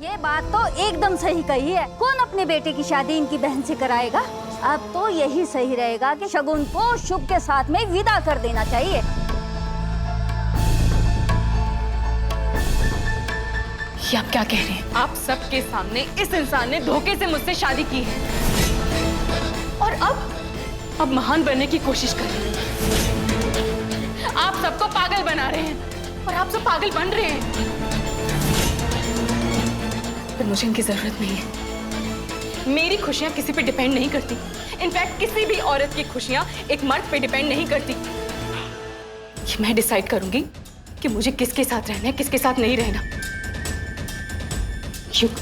ये बात तो एकदम सही कही है। कौन अपने बेटे की शादी इनकी बहन से कराएगा? अब तो यही सही रहेगा कि शगुन को शुभ के साथ में विदा कर देना चाहिए। ये आप क्या कह रहे हैं? आप सबके सामने इस इंसान ने धोखे से मुझसे शादी की है और अब महान बनने की कोशिश कर रहे हैं। आप सबको पागल बना रहे हैं और आप सब पागल बन रहे हैं। पर मुझे इनकी जरूरत नहीं है। मेरी खुशियां किसी पे डिपेंड नहीं करती। इनफैक्ट किसी भी औरत की खुशियां एक मर्द पे डिपेंड नहीं करती। ये मैं डिसाइड करूंगी कि मुझे किसके साथ रहना है, किसके साथ नहीं रहना। युग,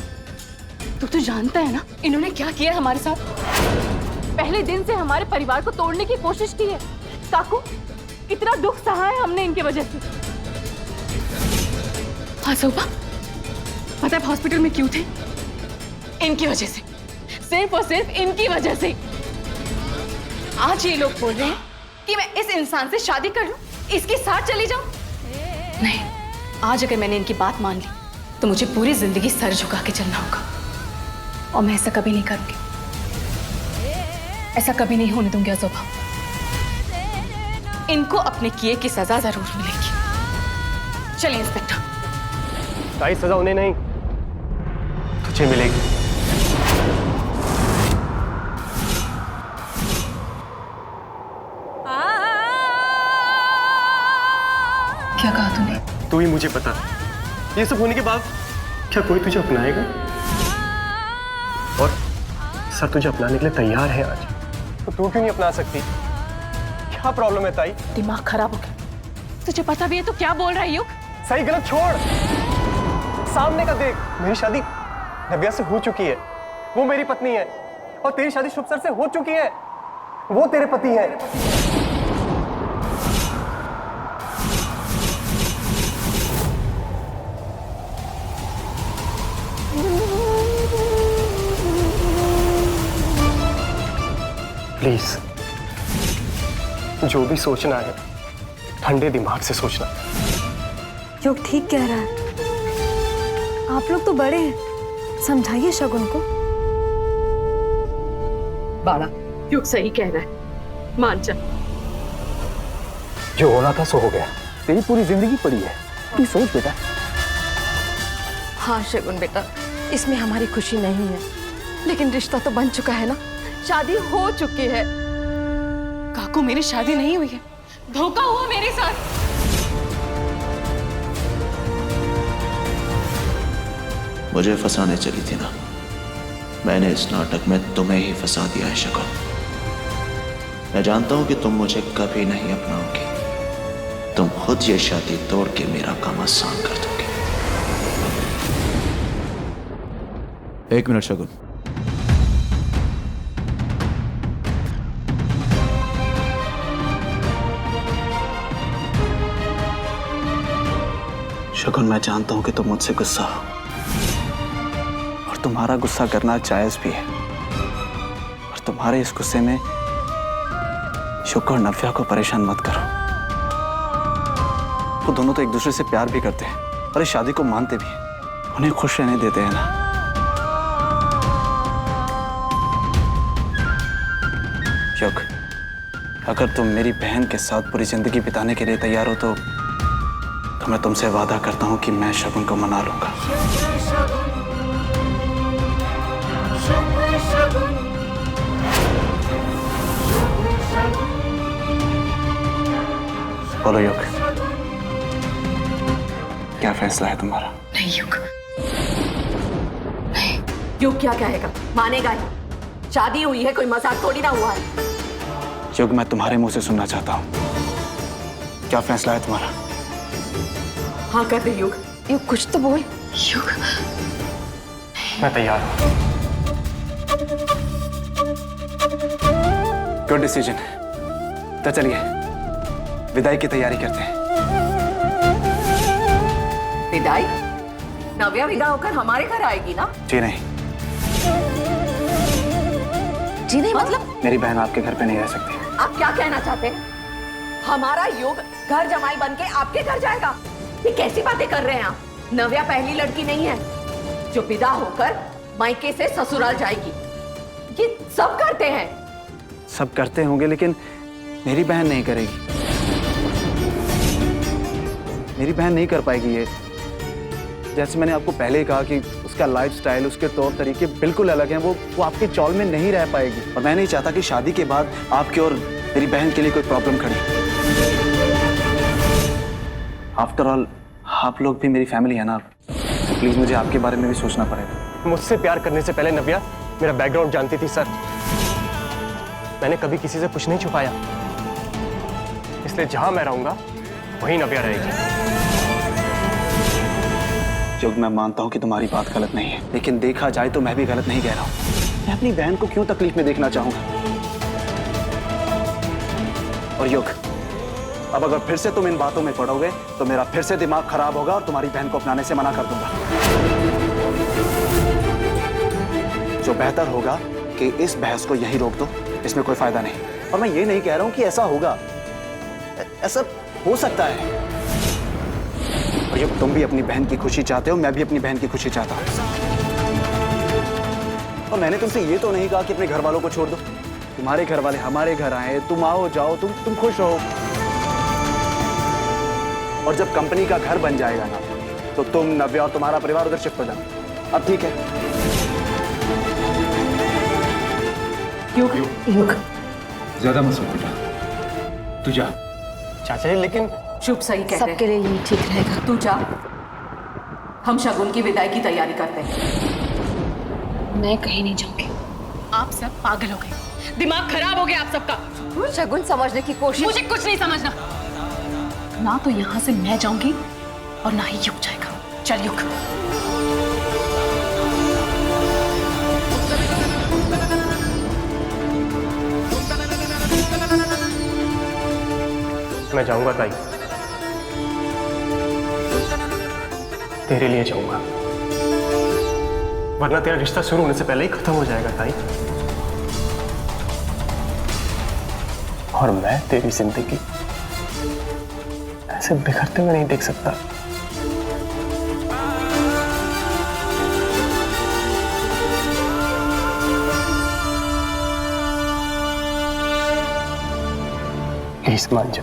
तू तो जानता है ना इन्होंने क्या किया हमारे साथ। पहले दिन से हमारे परिवार को तोड़ने की कोशिश की है। काकू, कितना दुख सहा है हमने इनके वजह से। हाँ सोपा, पता है हॉस्पिटल में क्यों थे? इनकी वजह से, सिर्फ और सिर्फ इनकी वजह से। आज ये लोग बोल रहे हैं कि मैं इस इंसान से शादी कर लूं, इसके साथ चली जाऊं। नहीं, आज अगर मैंने इनकी बात मान ली तो मुझे पूरी जिंदगी सर झुका के चलना होगा और मैं ऐसा कभी नहीं करूंगी। ऐसा कभी नहीं होने दूंगी अजोबा। इनको अपने किए की सजा जरूर मिलेगी। चलिए इंस्पेक्टर। ताई, सजा उन्हें नहीं, तुझे मिलेगी। क्या कहा तूने? तू ही मुझे बता, ये सब होने के बाद क्या कोई तुझे अपनाएगा? और सर तुझे अपनाने के लिए तैयार है आज, तो तू क्यों नहीं अपना सकती? क्या प्रॉब्लम है ताई? दिमाग खराब हो गया। तुझे पता भी है तो क्या बोल रहा है युग? सही गलत छोड़, सामने का देख। मेरी शादी नव्या से हो चुकी है, वो मेरी पत्नी है। और तेरी शादी शुभ सर से हो चुकी है, वो तेरे पति है। प्लीज, जो भी सोचना है ठंडे दिमाग से सोचना। युग ठीक कह रहा है। आप लोग तो बड़े हैं, समझाइए शगुन को। बाला, युग सही कह रहा है, मान जा। जो होना था सो हो गया। तेरी पूरी जिंदगी पड़ी है, तू सोच बेटा। हाँ शगुन बेटा, इसमें हमारी खुशी नहीं है, लेकिन रिश्ता तो बन चुका है ना, शादी हो चुकी है। काकू, मेरी शादी नहीं हुई है, धोखा हुआ मेरे साथ। मुझे फंसाने चली थी ना, मैंने इस नाटक में तुम्हें ही फंसा दिया है शगुन। मैं जानता हूं कि तुम मुझे कभी नहीं अपनाओगी। तुम खुद ये शादी तोड़ के मेरा काम आसान कर दोगे। एक मिनट शगुन, शगुन, मैं जानता हूं कि तुम मुझसे गुस्सा हो और तुम्हारा गुस्सा करना जायज भी है। और तुम्हारे इस गुस्से में शुक्र और नव्या को परेशान मत करो। वो दोनों तो एक दूसरे से प्यार भी करते हैं और इस शादी को मानते भी हैं। उन्हें खुश रहने देते हैं ना। युग, अगर तुम मेरी बहन के साथ पूरी जिंदगी बिताने के लिए तैयार हो तो मैं तुमसे वादा करता हूं कि मैं शगुन को मना लूंगा। बोलो युग, क्या फैसला है तुम्हारा? नहीं युग, नहीं। युग क्या कहेगा, मानेगा ही। शादी हुई है, कोई मजाक थोड़ी ना हुआ है। युग, मैं तुम्हारे मुंह से सुनना चाहता हूं, क्या फैसला है तुम्हारा? हाँ कर दे युग। युग, कुछ तो बोल। युग, मैं तैयार हूं। Good decision. तो चलिए विदाई की तैयारी करते हैं। विदाई? नव्या विदा होकर हमारे घर आएगी ना? जी नहीं। जी नहीं मतलब? मेरी बहन आपके घर पे नहीं रह सकती। आप क्या कहना चाहते हैं? हमारा युग घर जमाई बनके आपके घर जाएगा? ये कैसी बातें कर रहे हैं आप? नव्या पहली लड़की नहीं है। जो विदा होकर मायके से ससुराल जाएगी। ये सब करते हैं। सब करते होंगे, लेकिन मेरी बहन नहीं करेगी। मेरी बहन नहीं कर पाएगी ये। जैसे मैंने आपको पहले ही कहा कि उसका लाइफस्टाइल, उसके तौर तरीके बिल्कुल अलग हैं। वो आपकी चौल में नहीं रह पाएगी। और मैं नहीं चाहता कि शादी के बाद आपके और मेरी बहन के लिए कोई प्रॉब्लम खड़ी। आफ्टर ऑल आप लोग भी मेरी फैमिली है ना, तो प्लीज मुझे आपके बारे में भी सोचना पड़ेगा। मुझसे प्यार करने से पहले नव्या मेरा बैकग्राउंड जानती थी सर। मैंने कभी किसी से कुछ नहीं छुपाया, इसलिए जहां मैं रहूंगा वहीं नव्या रहेगी। जुग, मैं मानता हूं कि तुम्हारी बात गलत नहीं है, लेकिन देखा जाए तो मैं भी गलत नहीं कह रहा हूं। मैं अपनी बहन को क्यों तकलीफ में देखना चाहूंगा? और युग, अब अगर फिर से तुम इन बातों में पड़ोगे तो मेरा फिर से दिमाग खराब होगा और तुम्हारी बहन को अपनाने से मना कर दूंगा। जो बेहतर होगा कि इस बहस को यहीं रोक दो, इसमें कोई फायदा नहीं। और मैं ये नहीं कह रहा हूं कि ऐसा होगा, ऐसा हो सकता है। और युग, तुम भी अपनी बहन की खुशी चाहते हो, मैं भी अपनी बहन की खुशी चाहता हूं। और मैंने तुमसे ये तो नहीं कहा कि अपने घर वालों को छोड़ दो। तुम्हारे घर वाले हमारे घर आए, तुम आओ जाओ, तुम खुश रहो। और जब कंपनी का घर बन जाएगा ना, तो तुम, नव्या और तुम्हारा परिवार उधर शिफ्ट हो जाना। अब ठीक है? युग, ज्यादा मत सोच बेटा, तू जा। चाचा जी लेकिन चुप, सही कहते हैं। सबके लिए यही ठीक रहेगा। तू जा, हम शगुन की विदाई की तैयारी करते हैं। मैं कहीं नहीं जाऊंगी। आप सब पागल हो गए, दिमाग खराब हो गया आप सबका। शगुन समझने की कोशिश। मुझे कुछ नहीं समझना। ना तो यहाँ से मैं जाऊंगी और ना ही युग जाएगा। चल युग। मैं जाऊंगा ताई, तेरे लिए जाऊंगा, वरना तेरा रिश्ता शुरू होने से पहले ही खत्म हो जाएगा ताई। और मैं तेरी जिंदगी ऐसे बिखरते हुए नहीं देख सकता। प्लीज मान जा।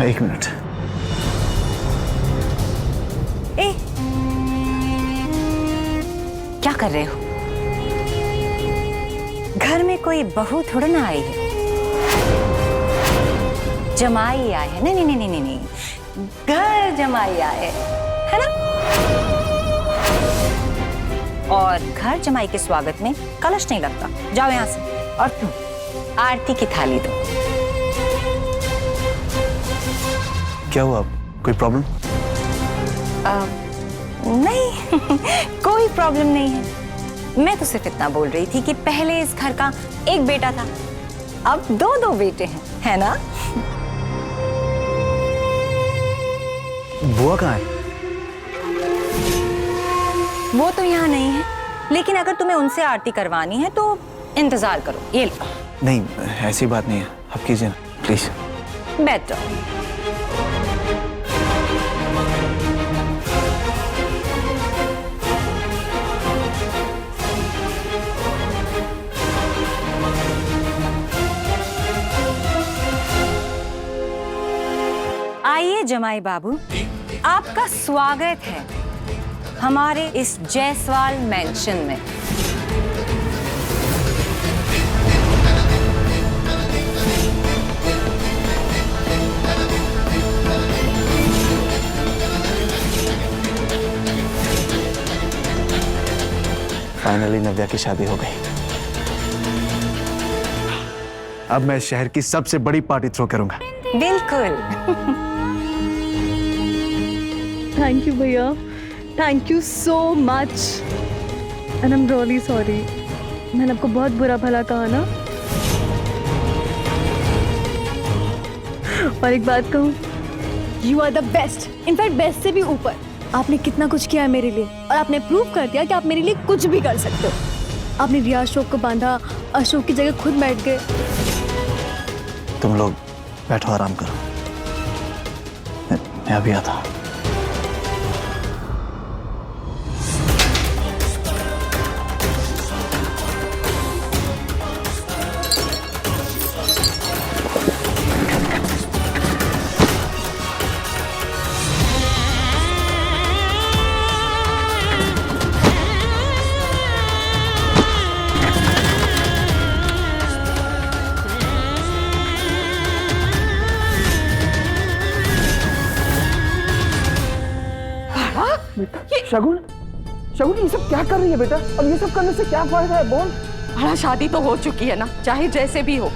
एक मिनट। ए, क्या कर रहे हो? घर में कोई बहू थोड़ा ना आई है, जमाई आए है। नहीं नहीं नहीं नहीं नहीं, घर जमाई आए है ना। और घर जमाई के स्वागत में कलश नहीं लगता। जाओ यहाँ से। और तुम आरती की थाली दो। क्या हुआ? कोई प्रॉब्लम? नहीं कोई प्रॉब्लम नहीं है। मैं तो सिर्फ इतना बोल रही थी कि पहले इस घर का एक बेटा था, अब दो दो बेटे हैं, है ना। बुआ कहाँ है? वो तो यहाँ नहीं है, लेकिन अगर तुम्हें उनसे आरती करवानी है तो इंतजार करो। ये लो। नहीं, ऐसी बात नहीं है, आप कीजिए ना प्लीज। बैठ जाओ। आइए जमाई बाबू, आपका स्वागत है। हमारे इस जायसवाल मैंशन में। फाइनली नव्या की शादी हो गई। अब मैं शहर की सबसे बड़ी पार्टी थ्रो करूंगा। बिल्कुल। थैंक यू भैया, thank you so much and I am really sorry. मैंने आपको बहुत बुरा भला कहा ना। और एक बात कहूँ, you are the best, in fact best से भी ऊपर। आपने कितना कुछ किया है मेरे लिए और आपने प्रूव कर दिया कि आप मेरे लिए कुछ भी कर सकते हो। आपने रिया अशोक को बांधा, अशोक की जगह खुद बैठ गए। तुम लोग बैठो, आराम करो, मैं अभी आता हूं। शगुन, शगुन ये सब क्या कर रही है बेटा? और ये सब करने से क्या फायदा है? बोल। बड़ा शादी तो हो चुकी है ना, चाहे जैसे भी हो।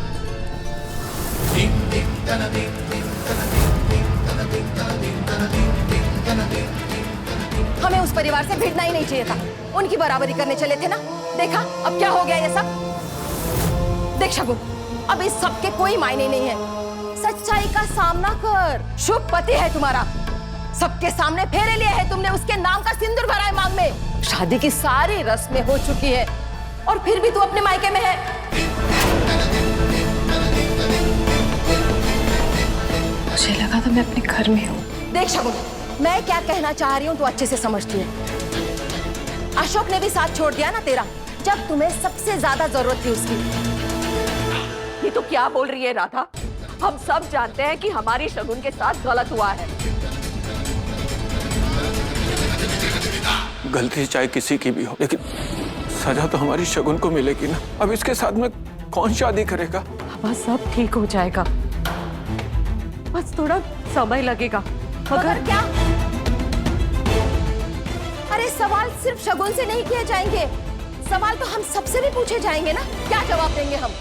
हमें उस परिवार से भिड़ना ही नहीं चाहिए था, उनकी बराबरी करने चले थे ना। देखा अब क्या हो गया ये सब। देख शगुन, अब इस सब के कोई मायने नहीं है। सच्चाई का सामना कर। शुभ पति है तुम्हारा, सबके सामने फेरे लिए है तुमने, उसके नाम का सिंदूर भरा है मांग में। शादी की सारी रस्में हो चुकी है और फिर भी तू अपने मायके में है। मुझे लगा था मैं अपने घर में हूँ। देख शगुन, मैं क्या कहना चाह रही हूँ तू अच्छे से समझती है। अशोक ने भी साथ छोड़ दिया ना तेरा, जब तुम्हें सबसे ज्यादा जरूरत थी उसकी। ये तो क्या बोल रही है राधा? हम सब जानते हैं कि हमारी शगुन के साथ गलत हुआ है। गलती चाहे किसी की भी हो, लेकिन सजा तो हमारी शगुन को मिलेगी ना। अब इसके साथ में कौन शादी करेगा? बस सब ठीक हो जाएगा, बस थोड़ा समय लगेगा। मगर क्या? अरे सवाल सिर्फ शगुन से नहीं किए जाएंगे, सवाल तो हम सबसे भी पूछे जाएंगे ना। क्या जवाब देंगे हम?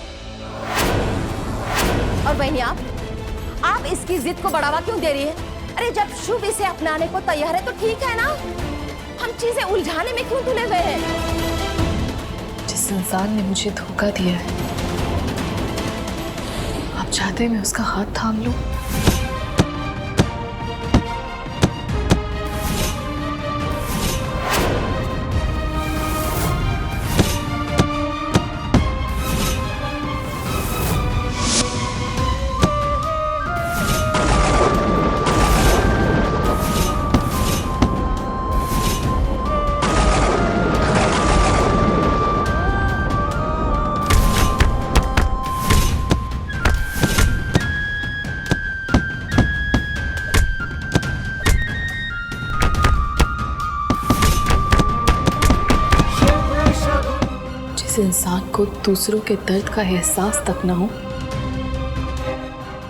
और बहनी आप इसकी जिद को बढ़ावा क्यों दे रही है? अरे जब शुभ इसे अपनाने को तैयार है तो ठीक है ना, हम चीजें उलझाने में क्यों तुले हुए हैं? जिस इंसान ने मुझे धोखा दिया है, आप चाहते हैं मैं उसका हाथ थाम लूं? जिस इंसान को दूसरों के दर्द का एहसास तक ना हो,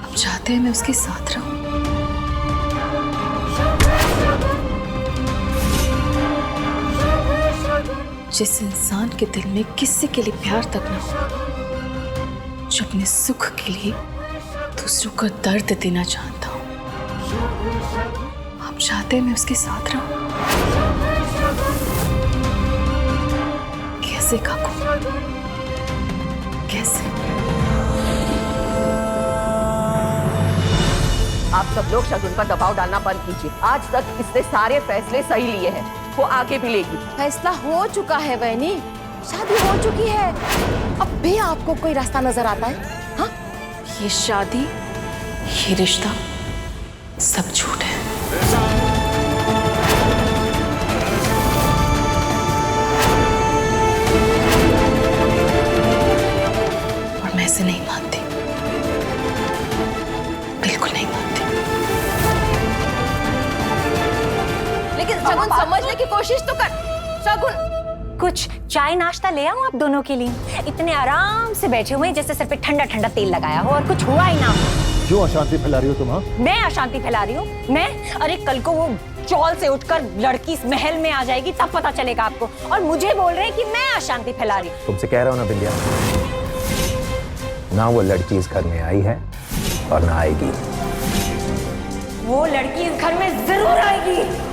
अब चाहते हैं मैं उसके साथ रहूं। जिस इंसान के दिल में किसी के लिए प्यार तक ना हो, जो अपने सुख के लिए दूसरों को दर्द देना चाहता हूं, आप चाहते हैं मैं उसके साथ रहूं। कैसे काकू, कैसे? आप सब लोग शगुन पर दबाव डालना बंद कीजिए। आज तक इसने सारे फैसले सही लिए हैं, वो आगे भी लेगी। फैसला हो चुका है बहनी, शादी हो चुकी है। अब भी आपको कोई रास्ता नजर आता है? हाँ, ये शादी, ये रिश्ता सब झूठ है। और मैं इसे नहीं मानती, बिल्कुल नहीं मानती। लेकिन शगुन समझने की कोशिश तो कर शगुन। कुछ चाय नाश्ता ले आऊं आप दोनों के लिए? इतने आराम से बैठे हुए हैं जैसे सर पे ठंडा ठंडा तेल लगाया हो और कुछ हुआ ही ना हो। क्यों अशांति फैला रही हो तुम? हाँ, मैं अशांति फैला रही हूँ? मैं? अरे कल को वो चौल से उठकर लड़की इस महल में आ जाएगी तब पता चलेगा आपको, और मुझे बोल रहे हैं कि मैं अशांति फैला रही हूँ। तुमसे कह रहा हूँ ना बिंदिया, ना वो लड़की इस घर में आई है और ना आएगी। वो लड़की इस घर में जरूर आएगी।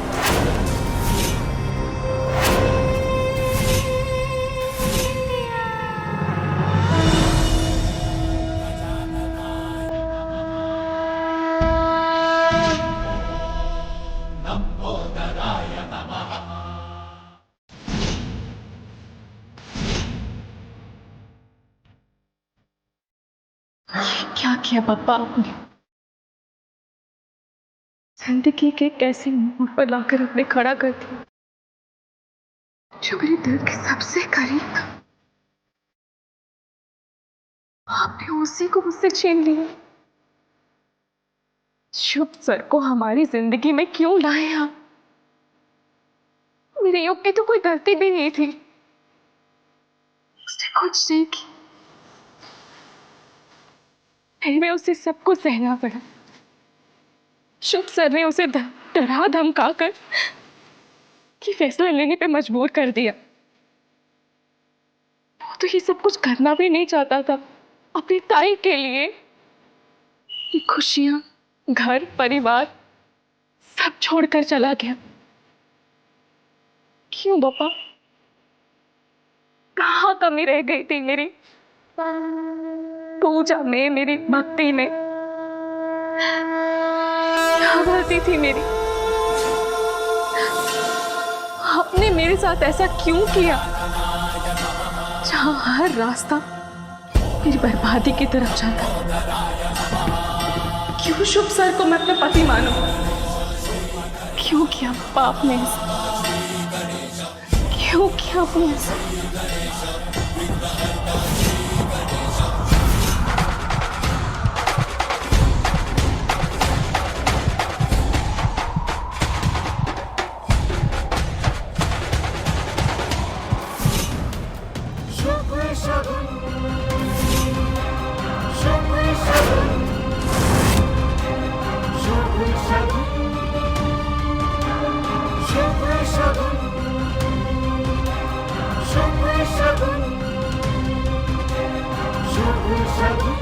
क्या किया पापा आपने? जिंदगी के कैसे मोड़ पर लाकर अपने खड़ा कर दिया जो मेरे दिल के सबसे करीब था। आपने उसी को मुझसे छीन लिया। शुभ सर को हमारी जिंदगी में क्यों लाए आप? मेरे युग की तो कोई गलती भी नहीं थी, उसने कुछ नहीं की, फिर में उसे सब कुछ सहना पड़ा। शुभ सर ने उसे डरा धमका कर कि फैसला लेने पे मजबूर कर दिया। वो तो ये सब कुछ करना भी नहीं चाहता था अपनी ताई के लिए। ये खुशियां, घर, परिवार सब छोड़कर चला गया। क्यों पापा? कहाँ कमी रह गई थी मेरी पूजा में, मेरी भक्ति में? क्या गलती थी मेरी? आपने मेरे साथ ऐसा क्यों किया जहां हर रास्ता मेरी बर्बादी की तरफ जाता? क्यों शुभ सर को मैं अपना पति मानूं? क्यों किया पाप ने ऐसा? क्यों किया आपने ऐसा? Shagun,